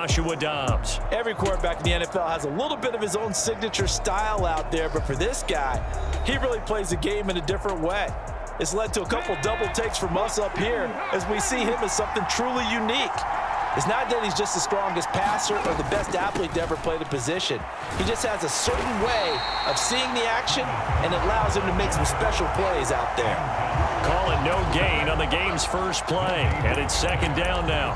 Joshua Dobbs. Every quarterback in the NFL has a little bit of his own signature style out there, but for this guy, he really plays the game in a different way. It's led to a couple double takes from us up here as we see him as something truly unique. It's not that he's just the strongest passer or the best athlete to ever play the position. He just has a certain way of seeing the action, and it allows him to make some special plays out there. Call it no gain on the game's first play, and it's second down now.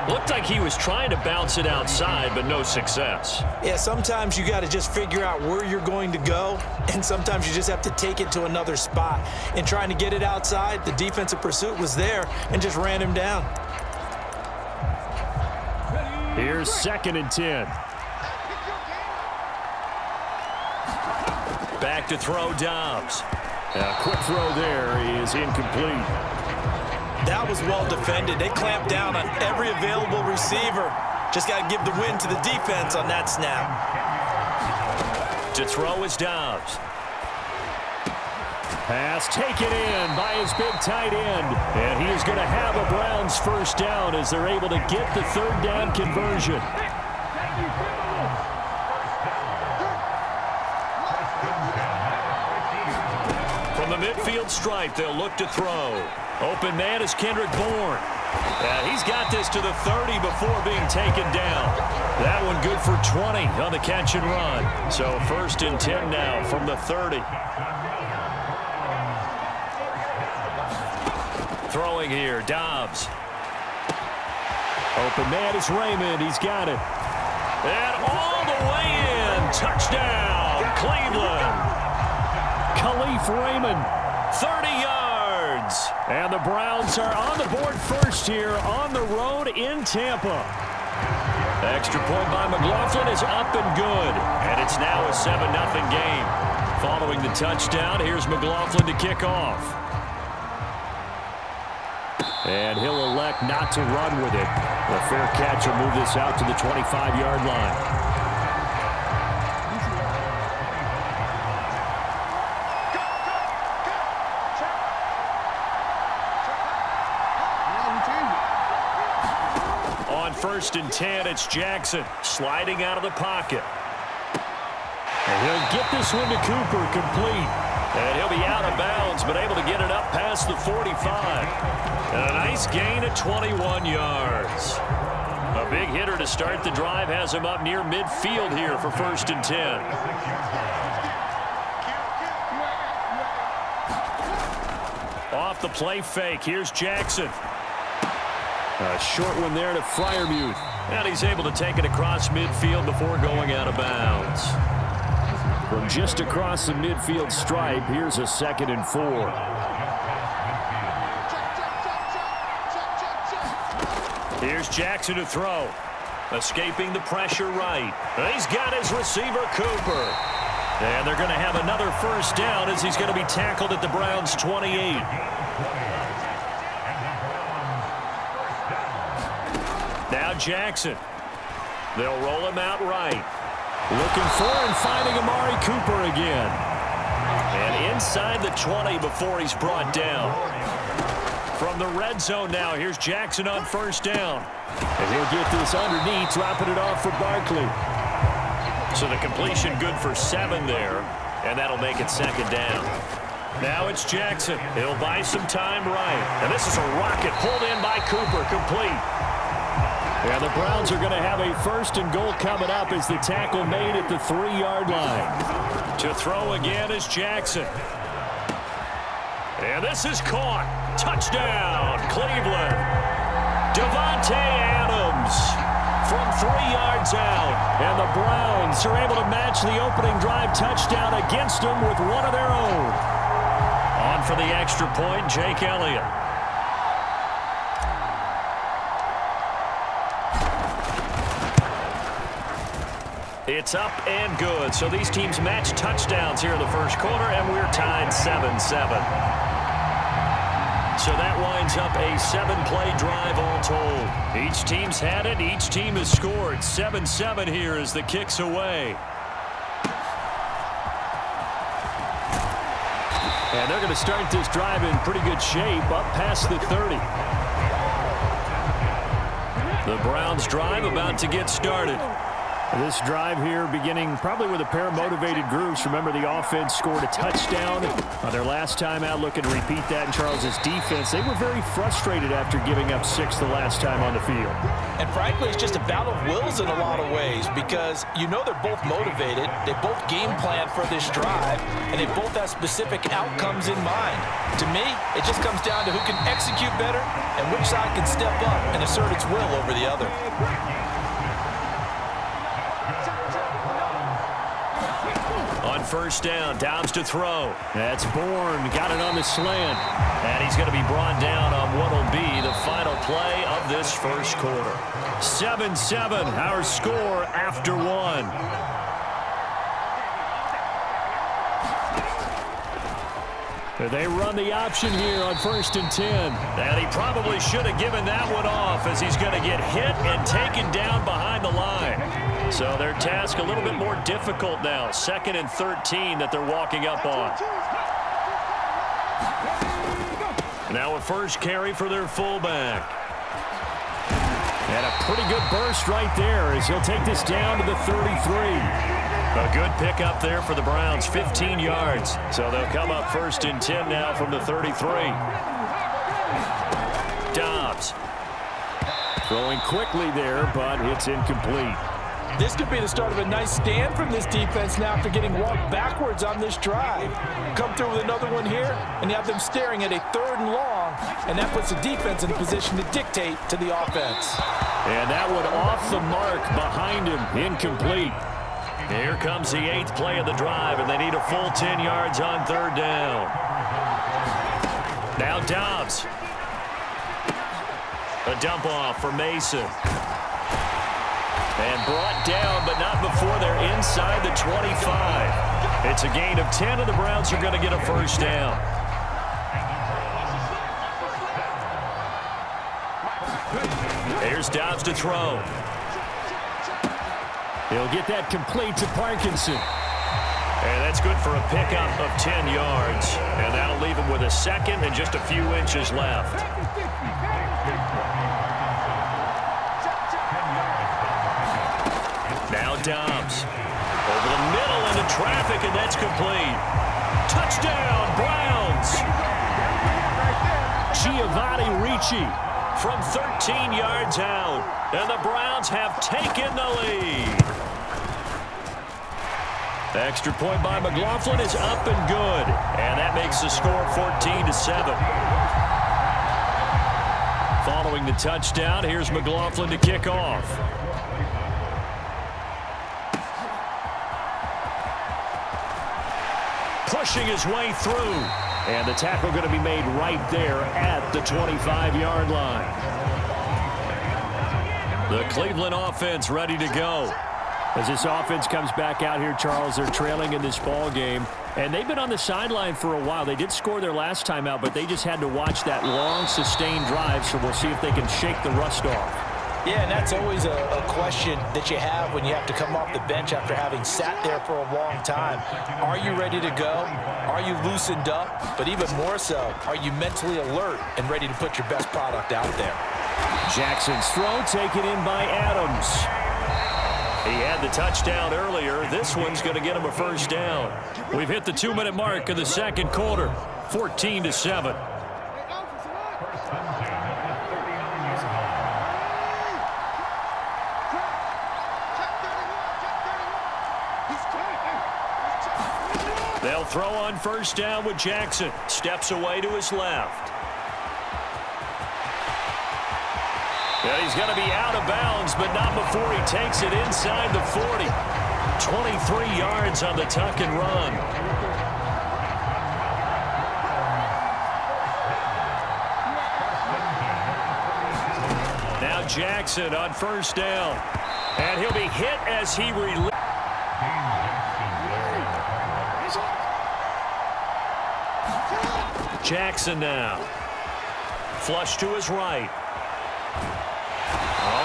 Looked like he was trying to bounce it outside, but no success. Yeah, sometimes you got to just figure out where you're going to go, and sometimes you just have to take it to another spot. In trying to get it outside, the defensive pursuit was there and just ran him down. Here's 2nd and 10. Back to throw Dobbs. A quick throw there is incomplete. That was well defended. They clamped down on every available receiver. Just got to give the win to the defense on that snap. To throw is Dobbs. Pass taken in by his big tight end. And he is going to have a Browns first down as they're able to get the third down conversion. From the midfield stripe, they'll look to throw. Open man is Kendrick Bourne. He's got this to the 30 before being taken down. That one good for 20 on the catch and run. So 1st and 10 now from the 30. Throwing here, Dobbs. Open man is Raymond. He's got it. And all the way in. Touchdown, Cleveland. Khalif Raymond, 30 yards. And the Browns are on the board first here on the road in Tampa. Extra point by McLaughlin is up and good. And it's now a 7-0 game. Following the touchdown, here's McLaughlin to kick off. And he'll elect not to run with it. A fair catch will move this out to the 25-yard line. On 1st and 10, it's Jackson sliding out of the pocket. And he'll get this one to Cooper, complete. And he'll be out of bounds, but able to get it up past the 45. And a nice gain at 21 yards. A big hitter to start the drive has him up near midfield here for 1st and 10. Off the play fake, here's Jackson. A short one there to Freiermuth. And he's able to take it across midfield before going out of bounds. From just across the midfield stripe, here's a 2nd and 4. Here's Jackson to throw. Escaping the pressure right. He's got his receiver, Cooper. And they're going to have another first down as he's going to be tackled at the Browns' 28. Now Jackson. They'll roll him out right. Looking for and finding Amari Cooper again. And inside the 20 before he's brought down. From the red zone now, here's Jackson on 1st down. And he'll get this underneath, dropping it off for Barkley. So the completion good for 7 there, and that'll make it 2nd down. Now it's Jackson. He'll buy some time right. And this is a rocket pulled in by Cooper, complete. And the Browns are going to have a 1st and goal coming up as the tackle made at the 3-yard line. To throw again is Jackson. And this is caught. Touchdown, Cleveland. Devontae Adams from 3 yards out. And the Browns are able to match the opening drive touchdown against them with one of their own. On for the extra point, Jake Elliott. It's up and good. So these teams match touchdowns here in the first quarter, and we're tied 7-7. So that winds up a 7-play drive all told. Each team's had it. Each team has scored. 7-7 here as the kick's away. And they're going to start this drive in pretty good shape up past the 30. The Browns drive about to get started. This drive here beginning probably with a pair of motivated groups. Remember, the offense scored a touchdown on their last time out. Looking to repeat that in Charles's defense. They were very frustrated after giving up 6 the last time on the field. And frankly, it's just a battle of wills in a lot of ways because you know they're both motivated. They both game plan for this drive, and they both have specific outcomes in mind. To me, it just comes down to who can execute better and which side can step up and assert its will over the other. On first down, Dobbs to throw. That's Bourne, got it on the slant. And he's going to be brought down on what will be the final play of this first quarter. 7-7, our score after 1. They run the option here on 1st and 10. And he probably should have given that one off as he's going to get hit and taken down behind the line. So their task a little bit more difficult now. 2nd and 13 that they're walking up on. Now a first carry for their fullback. And a pretty good burst right there as he'll take this down to the 33. A good pickup there for the Browns, 15 yards. So they'll come up 1st and 10 now from the 33. Dobbs. Throwing quickly there, but it's incomplete. This could be the start of a nice stand from this defense now after getting walked backwards on this drive. Come through with another one here, and you have them staring at a 3rd and long, and that puts the defense in a position to dictate to the offense. And that one off the mark behind him, incomplete. Here comes the 8th play of the drive, and they need a full 10 yards on 3rd down. Now Dobbs. A dump off for Mason. And brought down, but not before they're inside the 25. It's a gain of 10, and the Browns are going to get a first down. Here's Dobbs to throw. He'll get that complete to Parkinson. And that's good for a pickup of 10 yards. And that'll leave him with a 2nd and just a few inches left. Now Dobbs. Over the middle into traffic, and that's complete. Touchdown, Browns! Giovanni Ricci from 13 yards out. And the Browns have taken the lead. The extra point by McLaughlin is up and good. And that makes the score 14-7. Following the touchdown, here's McLaughlin to kick off. Pushing his way through. And the tackle going to be made right there at the 25-yard line. The Cleveland offense ready to go. As this offense comes back out here, Charles, they're trailing in this ball game. And they've been on the sideline for a while. They did score their last time out, but they just had to watch that long, sustained drive. So we'll see if they can shake the rust off. Yeah, and that's always a question that you have when you have to come off the bench after having sat there for a long time. Are you ready to go? Are you loosened up? But even more so, are you mentally alert and ready to put your best product out there? Jackson's throw taken in by Adams. He had the touchdown earlier. This one's going to get him a first down. We've hit the 2-minute mark of the 2nd quarter, 14-7. They'll throw on first down with Jackson. Steps away to his left. And he's going to be out of bounds, but not before he takes it inside the 40. 23 yards on the tuck and run. Now Jackson on first down. And he'll be hit as he releases. Jackson now. Flush to his right.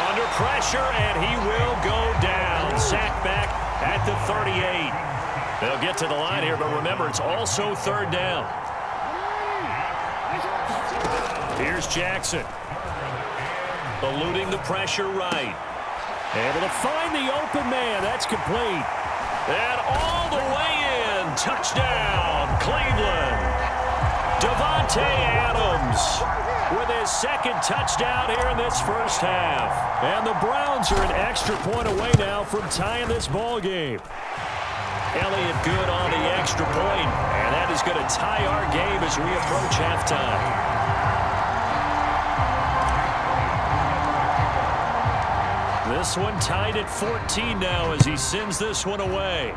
Under pressure, and he will go down. Sack back at the 38. They'll get to the line here, but remember, it's also 3rd down. Here's Jackson. Eluding the pressure right. Able to find the open man. That's complete. And all the way in. Touchdown, Cleveland. Davante Adams with his second touchdown here in this first half. And the Browns are an extra point away now from tying this ball game. Elliott good on the extra point, and that is going to tie our game as we approach halftime. This one tied at 14 now as he sends this one away.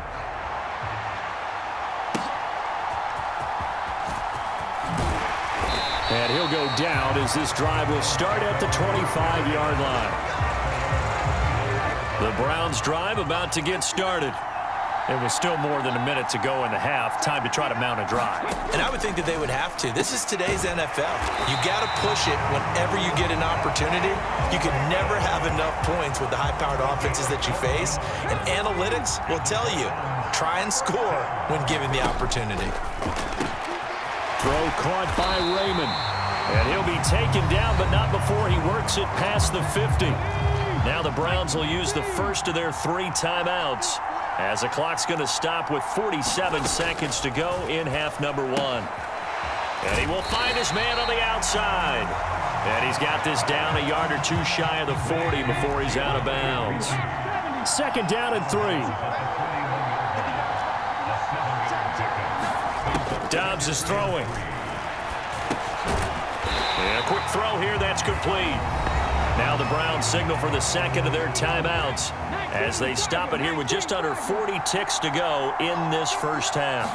And he'll go down as this drive will start at the 25-yard line. The Browns drive about to get started. It was still more than a minute to go in the half. Time to try to mount a drive. And I would think that they would have to. This is today's NFL. You got to push it whenever you get an opportunity. You can never have enough points with the high-powered offenses that you face. And analytics will tell you, try and score when given the opportunity. Throw caught by Raymond. And he'll be taken down, but not before he works it past the 50. Now the Browns will use the first of their 3 timeouts, as the clock's going to stop with 47 seconds to go in half number 1. And he will find his man on the outside. And he's got this down a yard or 2 shy of the 40 before he's out of bounds. Second down and 3. Dobbs is throwing. And a quick throw here, that's complete. Now the Browns signal for the second of their timeouts as they stop it here with just under 40 ticks to go in this first half.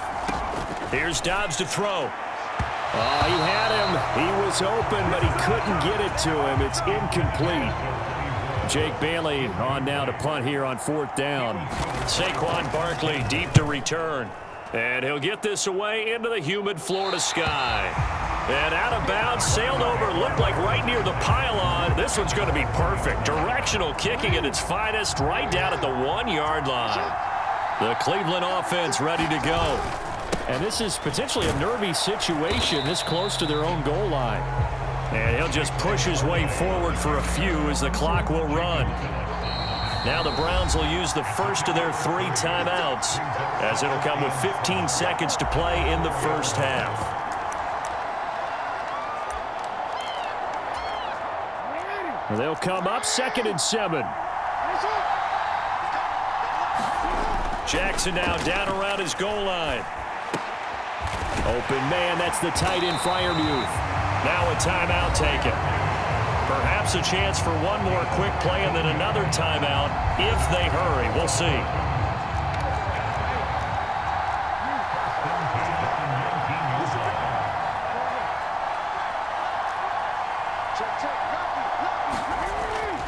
Here's Dobbs to throw. Oh, he had him. He was open, but he couldn't get it to him. It's incomplete. Jake Bailey on now to punt here on 4th down. Saquon Barkley deep to return. And he'll get this away into the humid Florida sky. And out of bounds, sailed over, looked like right near the pylon. This one's going to be perfect. Directional kicking at its finest, right down at the 1-yard line. The Cleveland offense ready to go. And this is potentially a nervy situation this close to their own goal line. And he'll just push his way forward for a few as the clock will run. Now the Browns will use the first of their 3 timeouts, as it'll come with 15 seconds to play in the first half. They'll come up 2nd and 7. Jackson now down around his goal line. Open man, that's the tight end Freiermuth. Now a timeout taken. Perhaps a chance for one more quick play and then another timeout if they hurry. We'll see.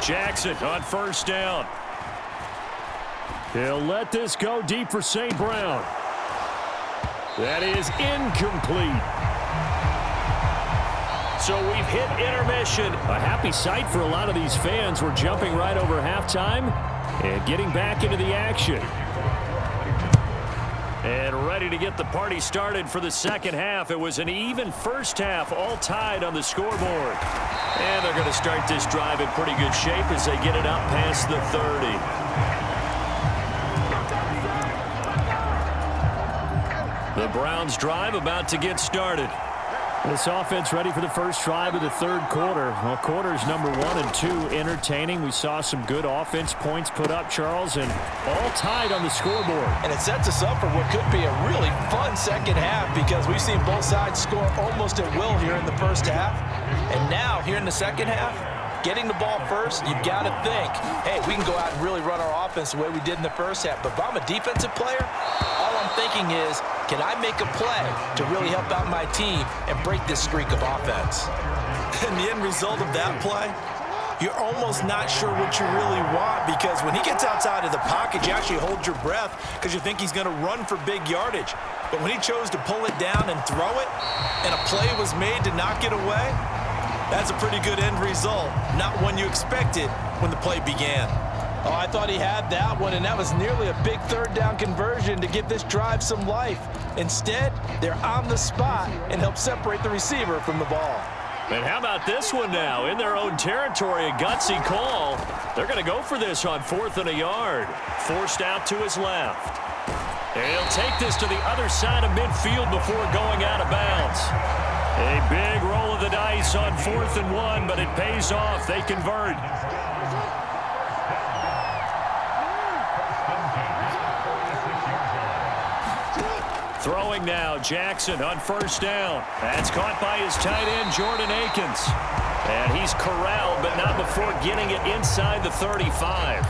Jackson on first down. He'll let this go deep for St. Brown. That is incomplete. So we've hit intermission. A happy sight for a lot of these fans. We're jumping right over halftime and getting back into the action. And ready to get the party started for the second half. It was an even first half, all tied on the scoreboard. And they're going to start this drive in pretty good shape as they get it up past the 30. The Browns drive about to get started. This offense ready for the first drive of the 3rd quarter. Well, quarters number 1 and 2 entertaining. We saw some good offense points put up, Charles, and all tied on the scoreboard. And it sets us up for what could be a really fun second half because we've seen both sides score almost at will here in the first half. And now, here in the second half, getting the ball first, you've got to think, hey, we can go out and really run our offense the way we did in the first half. But if I'm a defensive player, all I'm thinking is, can I make a play to really help out my team and break this streak of offense? And the end result of that play, you're almost not sure what you really want because when he gets outside of the pocket, you actually hold your breath because you think he's going to run for big yardage. But when he chose to pull it down and throw it, and a play was made to knock it away, that's a pretty good end result, not one you expected when the play began. Oh, I thought he had that one, and that was nearly a big 3rd down conversion to give this drive some life. Instead, they're on the spot and help separate the receiver from the ball. And how about this one now? In their own territory, a gutsy call. They're going to go for this on 4th and a yard. Forced out to his left. And he'll take this to the other side of midfield before going out of bounds. A big roll of the dice on 4th and 1, but it pays off. They convert. Throwing now, Jackson on 1st down. That's caught by his tight end, Jordan Akins. And he's corralled, but not before getting it inside the 35.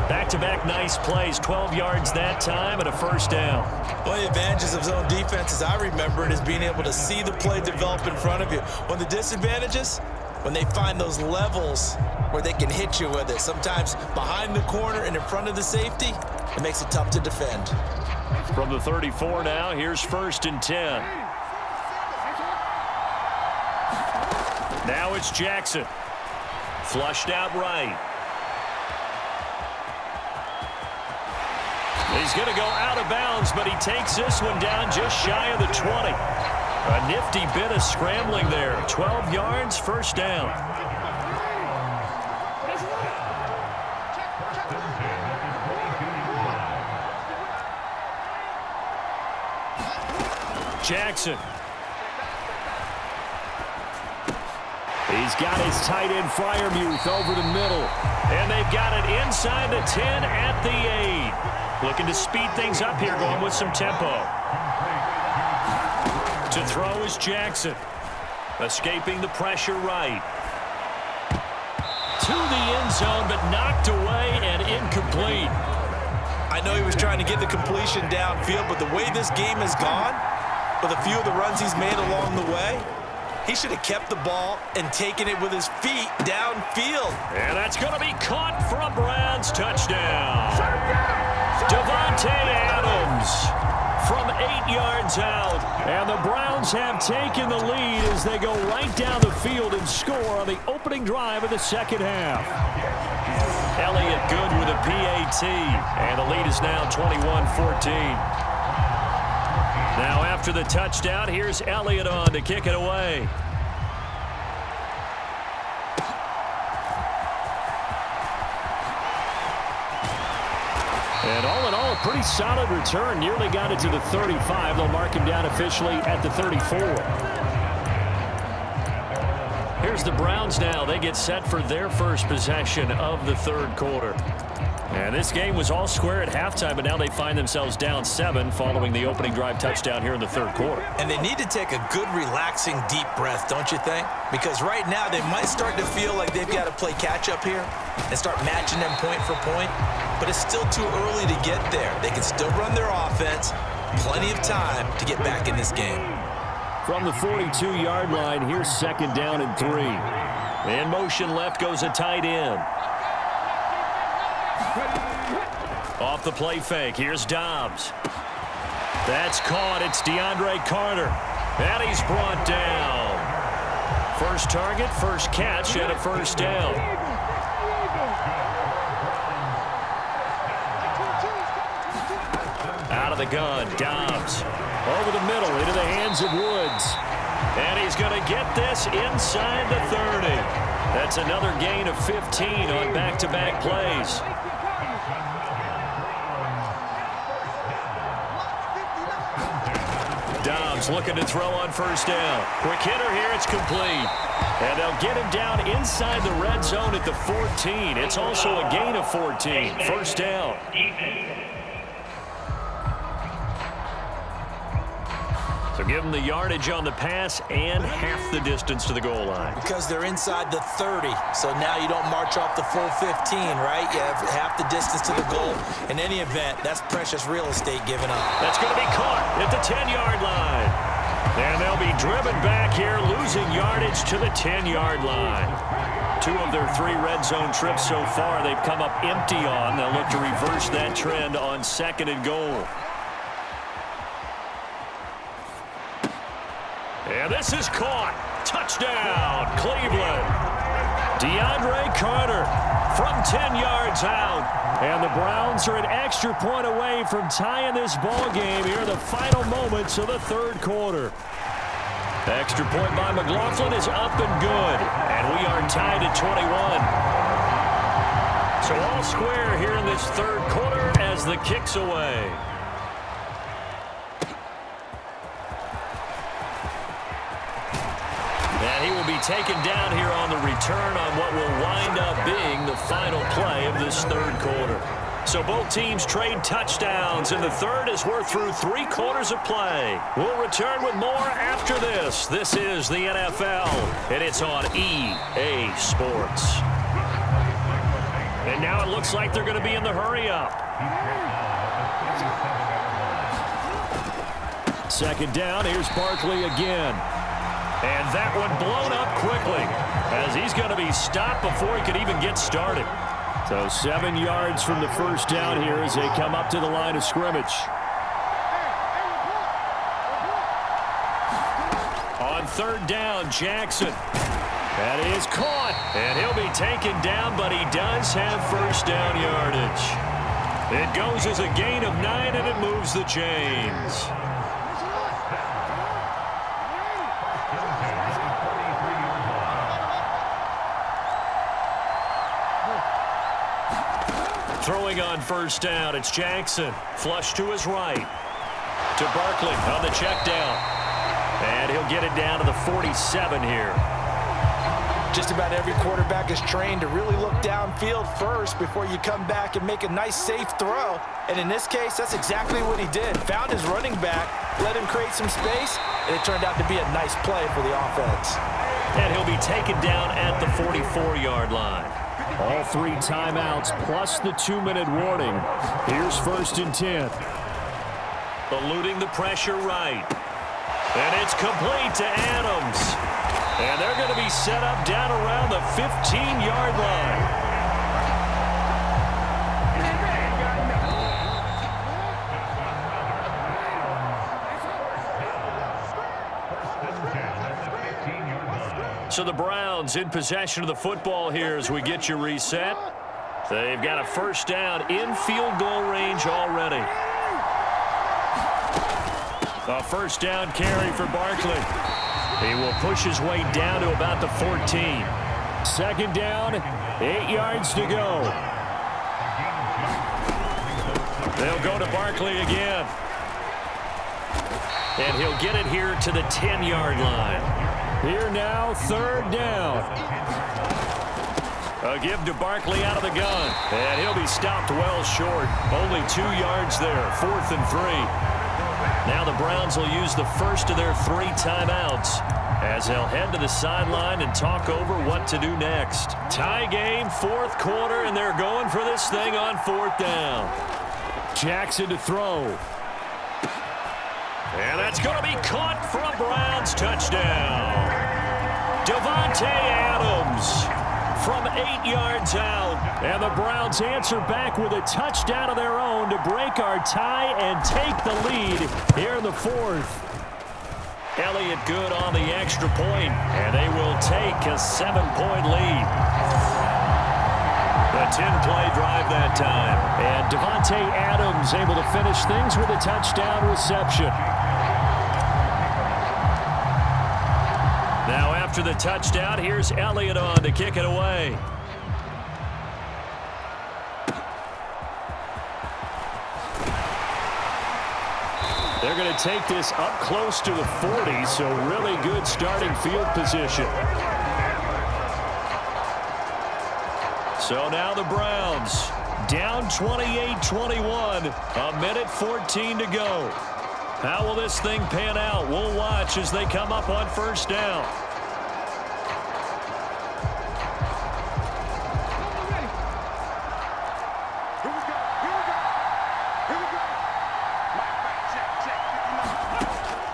Back-to-back nice plays, 12 yards that time and a 1st down. One of the advantages of zone defense, as I remember it, is being able to see the play develop in front of you. One of the disadvantages, when they find those levels where they can hit you with it, sometimes behind the corner and in front of the safety, it makes it tough to defend. From the 34 now, here's 1st and 10. Now it's Jackson. Flushed out right. He's going to go out of bounds, but he takes this one down just shy of the 20. A nifty bit of scrambling there. 12 yards, 1st down. Jackson. He's got his tight end Freiermuth over the middle. And they've got it inside the 10 at the 8. Looking to speed things up here, going with some tempo. To throw is Jackson. Escaping the pressure right. To the end zone, but knocked away and incomplete. I know he was trying to get the completion downfield, but the way this game has gone, with a few of the runs he's made along the way, he should have kept the ball and taken it with his feet downfield. And that's going to be caught for a Browns touchdown. Devontae Adams from 8 yards out. And the Browns have taken the lead as they go right down the field and score on the opening drive of the 2nd half. Elliott good with a PAT. And the lead is now 21-14. Now after the touchdown, here's Elliott on to kick it away. And all in all, a pretty solid return. Nearly got it to the 35. They'll mark him down officially at the 34. Here's the Browns now. They get set for their first possession of the 3rd quarter. And this game was all square at halftime, but now they find themselves down 7 following the opening drive touchdown here in the 3rd quarter. And they need to take a good, relaxing, deep breath, don't you think? Because right now they might start to feel like they've got to play catch-up here and start matching them point for point. But it's still too early to get there. They can still run their offense. Plenty of time to get back in this game. From the 42-yard line, here's 2nd down and 3. In motion left goes a tight end. Off the play fake, here's Dobbs. That's caught, it's DeAndre Carter. And he's brought down. First target, first catch, and a 1st down. Out of the gun, Dobbs. Over the middle, into the hands of Woods. And he's going to get this inside the 30. That's another gain of 15 on back-to-back plays. Dobbs looking to throw on 1st down. Quick hitter here, it's complete. And they'll get him down inside the red zone at the 14. It's also a gain of 14. 1st down. So give them the yardage on the pass and half the distance to the goal line. Because they're inside the 30, so now you don't march off the full 15, right? You have half the distance to the goal. In any event, that's precious real estate given up. That's going to be caught at the 10-yard line. And they'll be driven back here, losing yardage to the 10-yard line. 2 of their 3 red zone trips so far, they've come up empty on. They'll look to reverse that trend on 2nd and goal. And this is caught. Touchdown, Cleveland. DeAndre Carter from 10 yards out. And the Browns are an extra point away from tying this ball game here in the final moments of the 3rd quarter. Extra point by McLaughlin is up and good. And we are tied at 21. So all square here in this third quarter as the kick's away. And he will be taken down here on the return on what will wind up being the final play of this third quarter. So both teams trade touchdowns in the third as we're through 3 quarters of play. We'll return with more after this. This is the NFL, and it's on EA Sports. And now it looks like they're going to be in the hurry-up. Second down, here's Barkley again. And that one blown up quickly as he's going to be stopped before he could even get started. So 7 yards from the first down here as they come up to the line of scrimmage. On third down, Jackson. That is caught. And he'll be taken down, but he does have first down yardage. It goes as a gain of 9, and it moves the chains. Throwing on first down, it's Jackson. Flush to his right. To Barkley on the check down. And he'll get it down to the 47 here. Just about every quarterback is trained to really look downfield first before you come back and make a nice, safe throw. And in this case, that's exactly what he did. Found his running back, let him create some space, and it turned out to be a nice play for the offense. And he'll be taken down at the 44-yard line. All 3 timeouts plus the 2-minute warning. Here's first and 10. Eluding the pressure right. And it's complete to Adams. And they're going to be set up down around the 15-yard line. So the Browns in possession of the football here as we get you reset. They've got a first down in field goal range already. A first down carry for Barkley. He will push his way down to about the 14. Second down, 8 yards to go. They'll go to Barkley again. And he'll get it here to the 10-yard line. Here now, third down. A give to Barkley out of the gun. And he'll be stopped well short. Only 2 yards there, 4th and 3. Now the Browns will use the first of their 3 timeouts as they'll head to the sideline and talk over what to do next. Tie game, 4th quarter, and they're going for this thing on 4th down. Jackson to throw. And that's going to be caught for a Browns touchdown. Davante Adams from 8 yards out. And the Browns answer back with a touchdown of their own to break our tie and take the lead here in the 4th. Elliott good on the extra point, and they will take a 7-point lead. A 10-play drive that time. And Davante Adams able to finish things with a touchdown reception. Now after the touchdown, here's Elliott on to kick it away. They're going to take this up close to the 40, so really good starting field position. So now the Browns down 28-21, a minute 14 to go. How will this thing pan out? We'll watch as they come up on first down.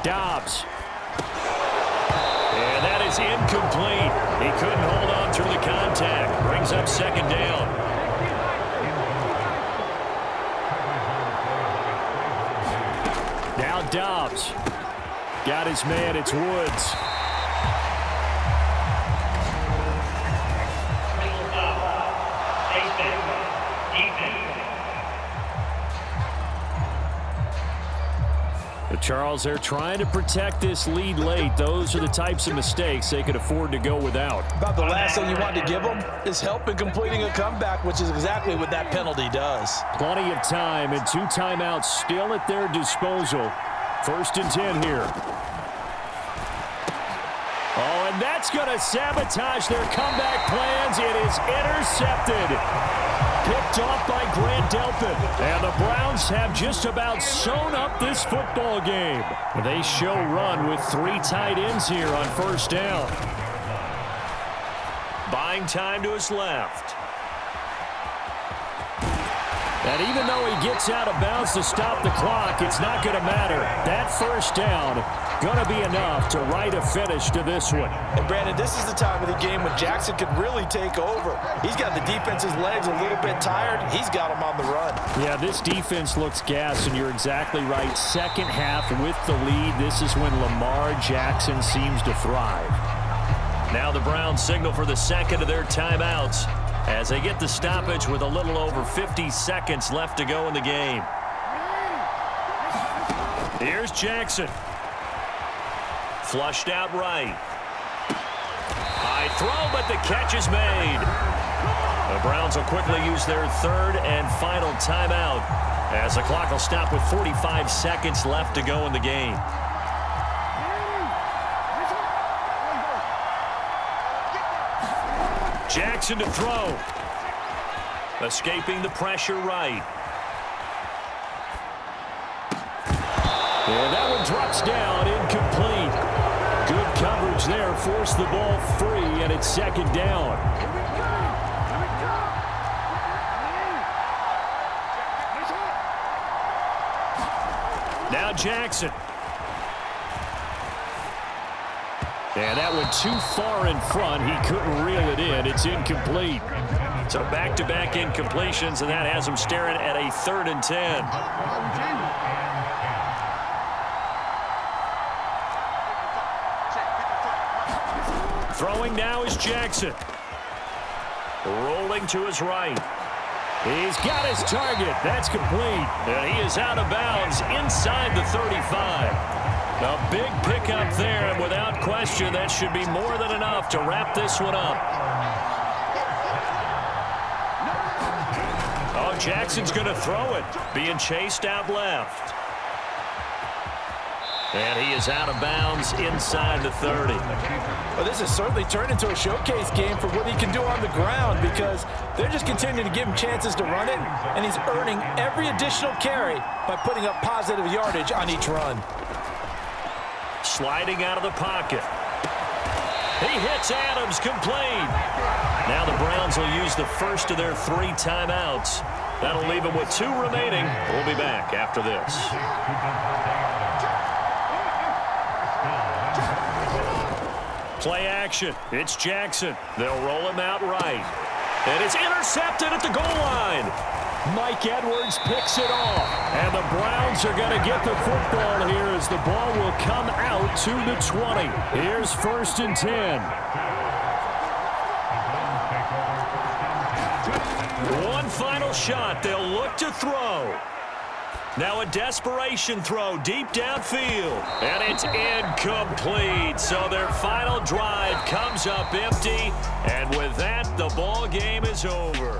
Dobbs. And that is incomplete. He couldn't hold on through the contact. Brings up second down. Now Dobbs. Got his man, it's Woods. Charles, they're trying to protect this lead late. Those are the types of mistakes they could afford to go without. About the last thing you want to give them is help in completing a comeback, which is exactly what that penalty does. Plenty of time and 2 timeouts still at their disposal. 1st and 10 here. Oh, and that's going to sabotage their comeback plans. It is intercepted. Picked off by Grant Delpit. And the Browns have just about sewn up this football game. They show run with 3 tight ends here on 1st down. Buying time to his left. And even though he gets out of bounds to stop the clock, it's not going to matter. That 1st down going to be enough to write a finish to this one. And Brandon, this is the time of the game when Jackson could really take over. He's got the defense's legs a little bit tired. He's got them on the run. Yeah, this defense looks gassed, and you're exactly right. Second half with the lead, this is when Lamar Jackson seems to thrive. Now the Browns signal for the second of their timeouts as they get the stoppage with a little over 50 seconds left to go in the game. Here's Jackson. Flushed out right. High throw, but the catch is made. The Browns will quickly use their 3rd and final timeout as the clock will stop with 45 seconds left to go in the game. Jackson to throw. Escaping the pressure right. And that one drops down, incomplete. Good coverage there, forced the ball free, and it's 2nd down. Now Jackson. And that one too far in front. He couldn't reel it in. It's incomplete. So back-to-back incompletions, and that has him staring at a 3rd and 10. Throwing now is Jackson. Rolling to his right. He's got his target. That's complete. And he is out of bounds inside the 35. A big pickup there, and without question, that should be more than enough to wrap this one up. Oh, Jackson's going to throw it. Being chased out left. And he is out of bounds inside the 30. Well, this has certainly turned into a showcase game for what he can do on the ground because they're just continuing to give him chances to run it, and he's earning every additional carry by putting up positive yardage on each run. Sliding out of the pocket. He hits Adams, complete. Now the Browns will use the first of their 3 timeouts. That'll leave them with 2 remaining. We'll be back after this. Play action. It's Jackson. They'll roll him out right. And it's intercepted at the goal line. Mike Edwards picks it off. And the Browns are going to get the football here as the ball will come out to the 20. Here's 1st and 10. One final shot. They'll look to throw. Now a desperation throw deep downfield. And it's incomplete. So their final drive comes up empty. And with that, the ball game is over.